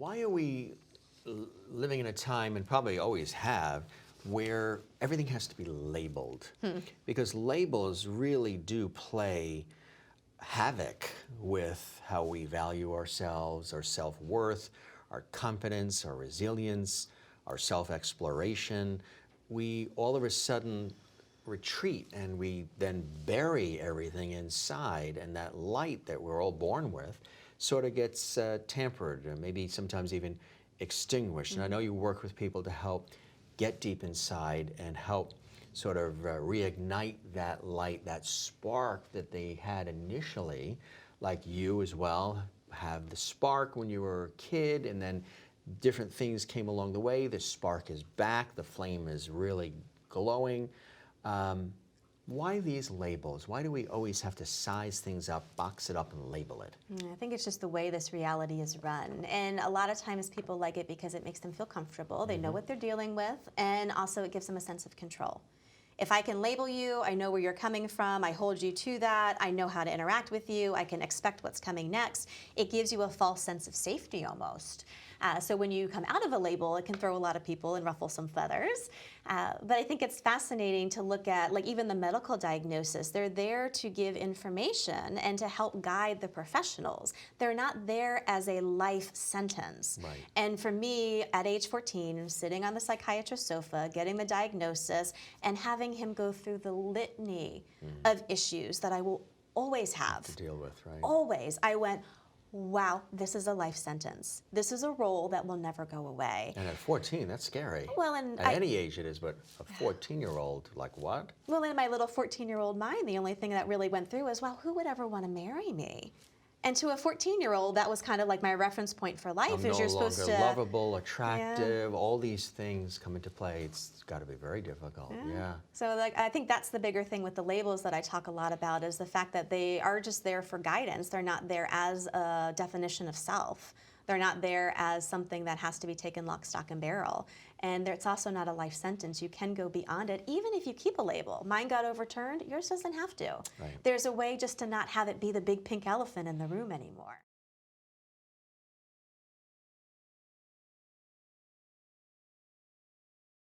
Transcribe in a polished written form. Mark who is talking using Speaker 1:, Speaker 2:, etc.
Speaker 1: Why are we living in a time, and probably always have, where everything has to be labeled? Because labels really do play havoc with how we value ourselves, our self-worth, our confidence, our resilience, our self-exploration. We all of a sudden retreat and we then bury everything inside, and that light that we're all born with sort of gets tampered and maybe sometimes even extinguished. And I know you work with people to help get deep inside and help sort of reignite that light, that spark that they had initially, like you as well have the spark when you were a kid, and then different things came along the way. The spark is back, the flame is really glowing. Why these labels? Why do we always have to size things up, box it up, and label it?
Speaker 2: I think it's just the way this reality is run. And a lot of times people like it because it makes them feel comfortable. They know what they're dealing with, and also it gives them a sense of control. If I can label you, I know where you're coming from, I hold you to that, I know how to interact with you, I can expect what's coming next. It gives you a false sense of safety almost. So when you come out of a label, it can throw a lot of people and ruffle some feathers. But I think it's fascinating to look at, like, even the medical diagnosis. They're there to give information and to help guide the professionals. They're not there as a life sentence.
Speaker 1: Right.
Speaker 2: And for me, at age 14, sitting on the psychiatrist's sofa, getting the diagnosis, and having him go through the litany of issues that I will always have.
Speaker 1: To deal with, right?
Speaker 2: Always. I went, wow, this is a life sentence. This is a role that will never go away.
Speaker 1: And at 14, that's scary.
Speaker 2: Well, and
Speaker 1: at any age it is, but a 14-year-old, like what?
Speaker 2: Well, in my little 14-year-old mind, the only thing that really went through was, well, who would ever want to marry me? And to a 14-year-old, that was kind of like my reference point for life.
Speaker 1: I'm
Speaker 2: is
Speaker 1: no
Speaker 2: you're supposed
Speaker 1: longer
Speaker 2: to
Speaker 1: lovable, attractive, all these things come into play. It's got to be very difficult, yeah.
Speaker 2: So like, I think that's the bigger thing with the labels that I talk a lot about, is the fact that they are just there for guidance. They're not there as a definition of self. They're not there as something that has to be taken lock, stock, and barrel. And it's also not a life sentence. You can go beyond it, even if you keep a label. Mine got overturned, yours doesn't have to.
Speaker 1: Right.
Speaker 2: There's a way just to not have it be the big pink elephant in the room anymore.